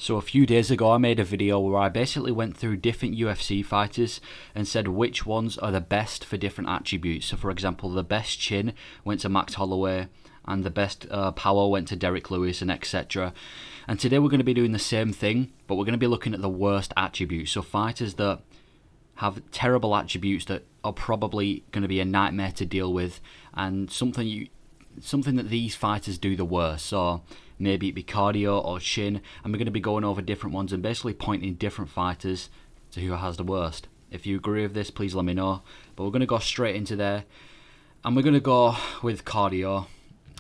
So a few days ago I made a video where I basically went through different UFC fighters and said which ones are the best for different attributes. So for example, the best chin went to Max Holloway and the best power went to Derek Lewis and etc. And today we're going to be doing the same thing, but we're going to be looking at the worst attributes. So fighters that have terrible attributes that are probably going to be a nightmare to deal with, and something that these fighters do the worst. So maybe it be cardio or chin, and we're going to be going over different ones and basically pointing different fighters to who has the worst. If you agree with this, please let me know. But we're going to go straight into there, and we're going to go with cardio.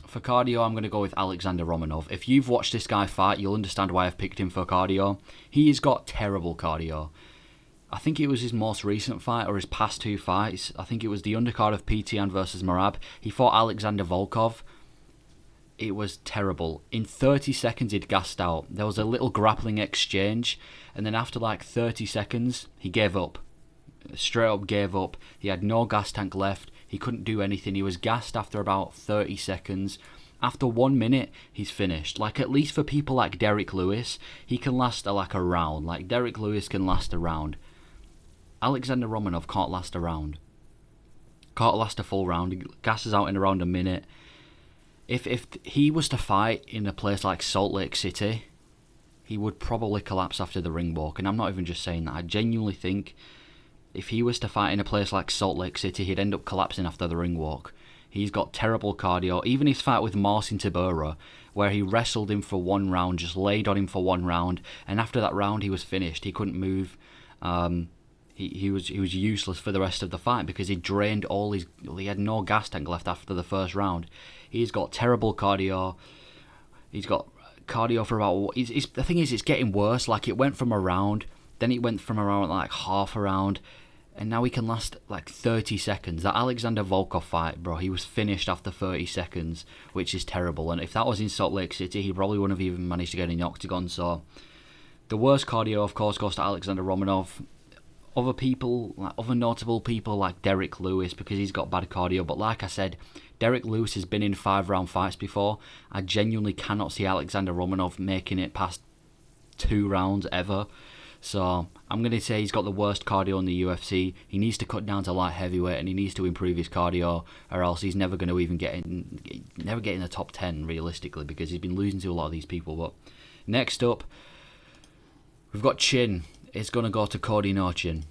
For cardio, I'm going to go with Alexander Romanov. If you've watched this guy fight, you'll understand why I've picked him for cardio. He has got terrible cardio. I think it was his most recent fight or his past two fights. I think it was the undercard of PTN versus Marab. He fought Alexander Volkov. It was terrible. In 30 seconds he'd gassed out. There was a little grappling exchange, and then after like 30 seconds he gave up. Straight up gave up. He had no gas tank left. He couldn't do anything. He was gassed after about 30 seconds. After 1 minute, he's finished. Like, at least for people like Derek Lewis, he can last like a round. Like, Derek Lewis can last a round. Alexander Romanov can't last a round. Can't last a full round. He gasses out in around a minute. If he was to fight in a place like Salt Lake City, he would probably collapse after the ring walk. And I'm not even just saying that. I genuinely think if he was to fight in a place like Salt Lake City, he'd end up collapsing after the ring walk. He's got terrible cardio. Even his fight with Marcin Tybura, where he wrestled him for 1 round, just laid on him for 1 round, and after that round he was finished. He couldn't move. He was useless for the rest of the fight because he drained all his. He had no gas tank left after the first round. He's got terrible cardio. He's got cardio for about. The thing is, it's getting worse. Like, it went from a round, then it went from around like half a round, and now he can last like 30 seconds. That Alexander Volkov fight, bro, he was finished after 30 seconds, which is terrible. And if that was in Salt Lake City, he probably wouldn't have even managed to get in the octagon. So the worst cardio, of course, goes to Alexander Romanov. Other people, like other notable people like Derek Lewis, because he's got bad cardio. But like I said, Derek Lewis has been in 5-round fights before. I genuinely cannot see Alexander Romanov making it past 2 rounds ever. So I'm going to say he's got the worst cardio in the UFC. He needs to cut down to light heavyweight, and he needs to improve his cardio, or else he's never going to even get in the top 10 realistically, because he's been losing to a lot of these people. But next up, we've got chin. It's going to go to Cody Norchin.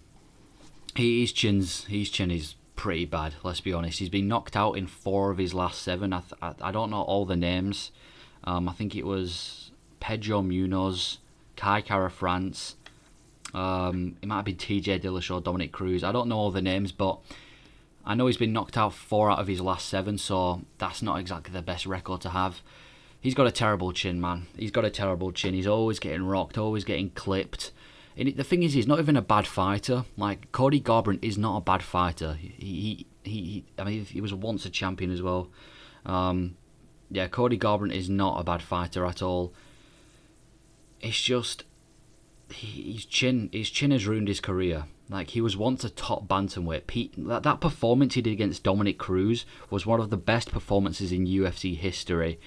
His chin is pretty bad, let's be honest. He's been knocked out in 4 of his last 7. I don't know all the names. I think it was Pedro Munoz, Kai Kara France. It might have been TJ Dillashaw, Dominic Cruz. I don't know all the names, but I know he's been knocked out 4 out of his last 7, so that's not exactly the best record to have. He's got a terrible chin, man. He's got a terrible chin. He's always getting rocked, always getting clipped. And the thing is, he's not even a bad fighter. Like, Cody Garbrandt is not a bad fighter. I mean, he was once a champion as well. Yeah, Cody Garbrandt is not a bad fighter at all. It's just his chin has ruined his career. Like, he was once a top bantamweight. That performance he did against Dominic Cruz was one of the best performances in UFC history,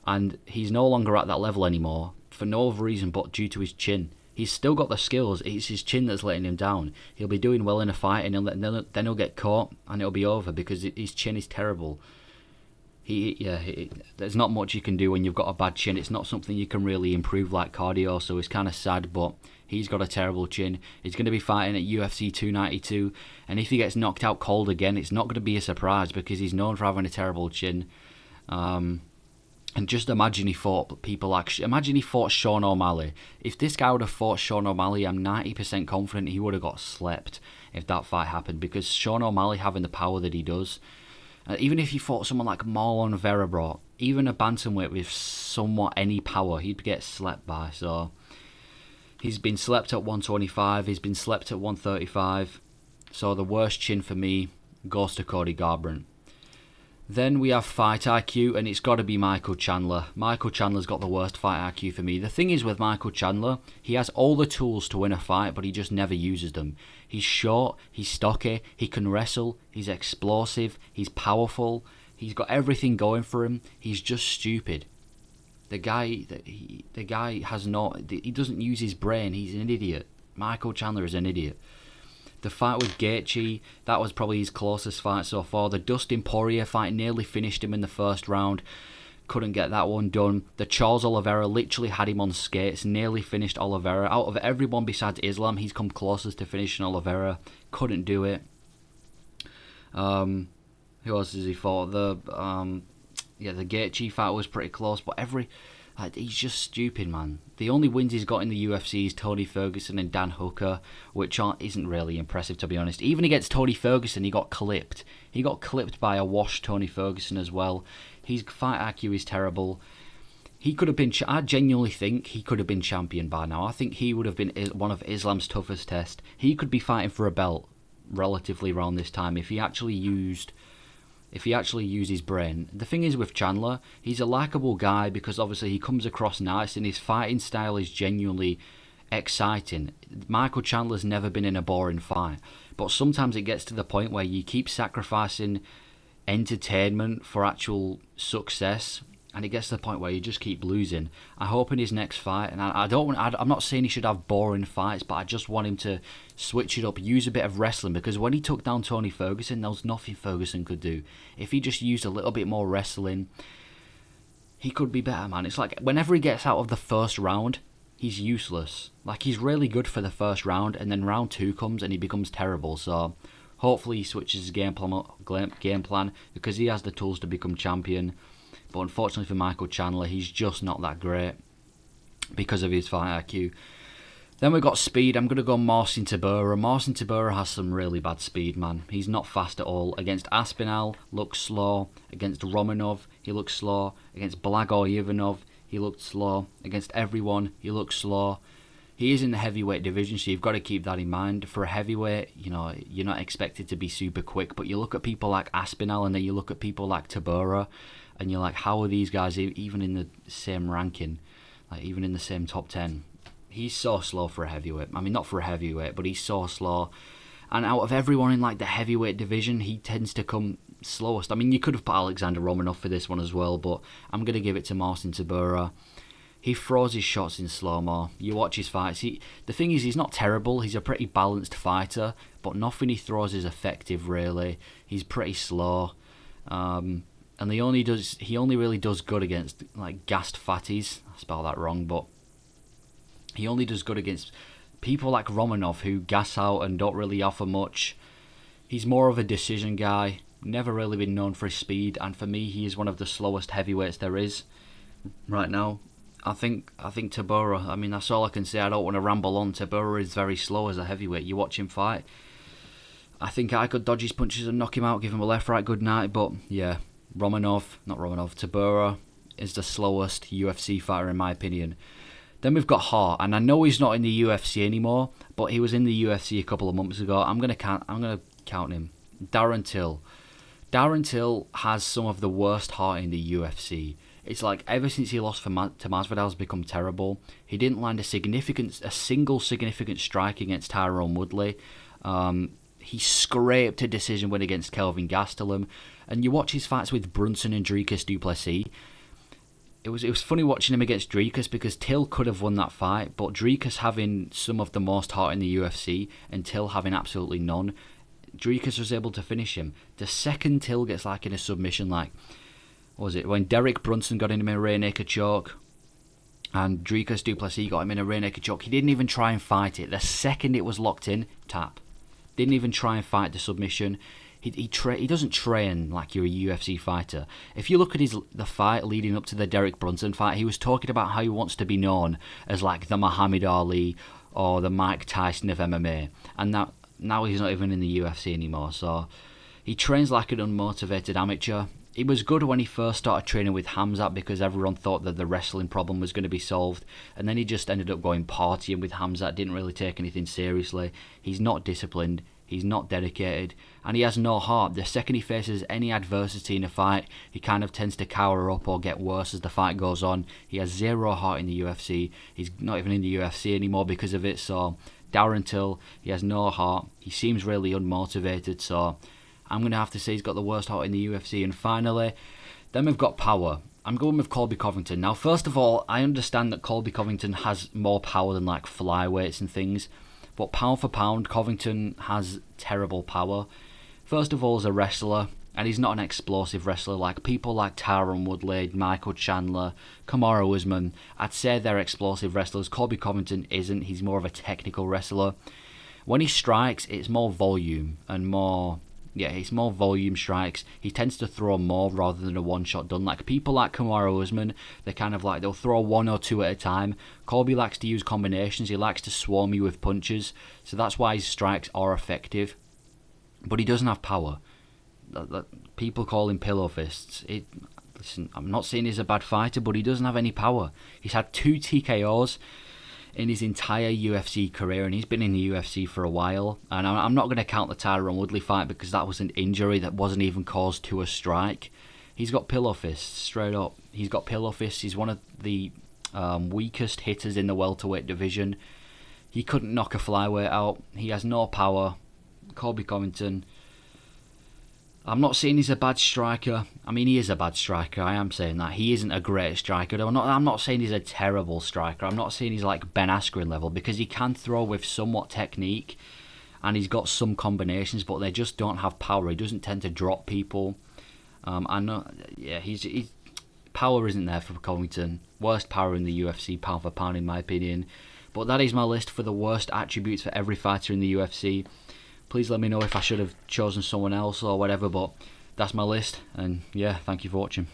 and he's no longer at that level anymore for no other reason but due to his chin. He's still got the skills. It's his chin that's letting him down. He'll be doing well in a fight, and then he'll get caught, and it'll be over because his chin is terrible. There's not much you can do when you've got a bad chin. It's not something you can really improve like cardio, so it's kind of sad, but he's got a terrible chin. He's going to be fighting at UFC 292, and if he gets knocked out cold again, it's not going to be a surprise because he's known for having a terrible chin. And just imagine he fought Sean O'Malley. If this guy would have fought Sean O'Malley, I'm 90% confident he would have got slept if that fight happened, because Sean O'Malley having the power that he does, even if he fought someone like Marlon Vera, bro, even a bantamweight with somewhat any power, he'd get slept by. So he's been slept at 125, he's been slept at 135. So the worst chin for me goes to Cody Garbrandt. Then we have fight IQ, and it's got to be Michael Chandler. Michael Chandler's got the worst fight IQ for me. The thing is with Michael Chandler, he has all the tools to win a fight, but he just never uses them. He's short, he's stocky, he can wrestle, he's explosive, he's powerful, he's got everything going for him. He's just stupid. The guy has not. He doesn't use his brain. He's an idiot. Michael Chandler is an idiot. The fight with Gaethje, that was probably his closest fight so far. The Dustin Poirier fight nearly finished him in the first round. Couldn't get that one done. The Charles Oliveira literally had him on skates. Nearly finished Oliveira. Out of everyone besides Islam, he's come closest to finishing Oliveira. Couldn't do it. Who else has he fought? The Gaethje fight was pretty close, but he's just stupid, man. The only wins he's got in the UFC is Tony Ferguson and Dan Hooker, which isn't really impressive, to be honest. Even against Tony Ferguson, he got clipped. He got clipped by a washed Tony Ferguson as well. His fight IQ is terrible. He could have been. I genuinely think he could have been champion by now. I think he would have been one of Islam's toughest tests. He could be fighting for a belt relatively around this time if he actually used his brain. The thing is with Chandler, he's a likable guy because obviously he comes across nice and his fighting style is genuinely exciting. Michael Chandler's never been in a boring fight, but sometimes it gets to the point where you keep sacrificing entertainment for actual success, and it gets to the point where you just keep losing. I hope in his next fight, and I'm not saying he should have boring fights, but I just want him to switch it up, use a bit of wrestling, because when he took down Tony Ferguson, there was nothing Ferguson could do. If he just used a little bit more wrestling, he could be better, man. It's like whenever he gets out of the first round, he's useless. Like, he's really good for the first round, and then round 2 comes and he becomes terrible. So hopefully he switches his game plan because he has the tools to become champion. But unfortunately for Michael Chandler, he's just not that great because of his fight IQ. Then we've got speed. I'm going to go Marcin Tybura. Marcin Tybura has some really bad speed, man. He's not fast at all. Against Aspinall, looks slow. Against Romanov, he looks slow. Against Blagor Ivanov, he looked slow. Against everyone, he looks slow. He is in the heavyweight division, so you've got to keep that in mind. For a heavyweight, you're not expected to be super quick, but you look at people like Aspinall and then you look at people like Tybura, and you're like, how are these guys even in the same ranking? Like, even in the same top 10? He's so slow for a heavyweight. I mean, not for a heavyweight, but he's so slow. And out of everyone in like the heavyweight division, he tends to come slowest. I mean, you could have put Alexander Romanov for this one as well, but I'm going to give it to Marcin Tybura. He throws his shots in slow-mo. You watch his fights. The thing is, he's not terrible. He's a pretty balanced fighter, but nothing he throws is effective, really. He's pretty slow. And he only really does good against like gassed fatties. I spelled that wrong, but he only does good against people like Romanov who gas out and don't really offer much. He's more of a decision guy. Never really been known for his speed, and for me, he is one of the slowest heavyweights there is right now. I think Tybura. I mean, that's all I can say. I don't want to ramble on. Tybura is very slow as a heavyweight. You watch him fight. I think I could dodge his punches and knock him out, give him a left-right good night, but yeah. Tybura is the slowest UFC fighter in my opinion. Then we've got Hart, and I know he's not in the UFC anymore, but he was in the UFC a couple of months ago. I'm gonna count him. Darren Till. Darren Till has some of the worst heart in the UFC. It's like ever since he lost to Masvidal's become terrible. He didn't land a single significant strike against Tyrone Woodley. He scraped a decision win against Kelvin Gastelum. And you watch his fights with Brunson and Dricus du Plessis. It was funny watching him against Dricus because Till could have won that fight, but Dricus having some of the most heart in the UFC and Till having absolutely none, Dricus was able to finish him. The second Till gets like in a submission, like, what was it, when Derek Brunson got him in a rear naked choke and Dricus du Plessis got him in a rear naked choke, he didn't even try and fight it. The second it was locked in, tap. Didn't even try and fight the submission. He doesn't train like you're a UFC fighter. If you look at the fight leading up to the Derek Brunson fight, he was talking about how he wants to be known as like the Muhammad Ali or the Mike Tyson of MMA. And now he's not even in the UFC anymore. So he trains like an unmotivated amateur. It was good when he first started training with Hamzat because everyone thought that the wrestling problem was going to be solved. And then he just ended up going partying with Hamzat, didn't really take anything seriously. He's not disciplined. He's not dedicated, and he has no heart. The second he faces any adversity in a fight, he kind of tends to cower up or get worse as the fight goes on. He has zero heart in the UFC. He's not even in the UFC anymore because of it. So Darren Till, he has no heart. He seems really unmotivated. So I'm going to have to say he's got the worst heart in the UFC. And finally, then we've got power. I'm going with Colby Covington. Now, first of all, I understand that Colby Covington has more power than like flyweights and things, but pound for pound, Covington has terrible power. First of all, as a wrestler, and he's not an explosive wrestler like people like Tyron Woodley, Michael Chandler, Kamaru Usman. I'd say they're explosive wrestlers. Colby Covington isn't. He's more of a technical wrestler. When he strikes, it's more volume and more... Yeah, it's more volume strikes. He tends to throw more rather than a one-shot done. Like people like Kamaru Usman, they're kind of like, they'll throw one or two at a time. Colby likes to use combinations. He likes to swarm you with punches. So that's why his strikes are effective. But he doesn't have power. People call him pillow fists. Listen, I'm not saying he's a bad fighter, but he doesn't have any power. He's had 2 TKOs in his entire UFC career, and he's been in the UFC for a while. And I'm not going to count the Tyron Woodley fight because that was an injury that wasn't even caused to a strike. He's got pillow fists, straight up. He's got pillow fists. He's one of the weakest hitters in the welterweight division. He couldn't knock a flyweight out. He has no power. Colby Covington, I'm not saying he's a bad striker. I mean, he is a bad striker. I am saying that. He isn't a great striker. I'm not saying he's a terrible striker. I'm not saying he's like Ben Askren level, because he can throw with somewhat technique and he's got some combinations, but they just don't have power. He doesn't tend to drop people. I know, yeah, he's power isn't there for Covington. Worst power in the UFC, pound for pound, in my opinion. But that is my list for the worst attributes for every fighter in the UFC. Please let me know if I should have chosen someone else or whatever, but that's my list. And yeah, thank you for watching.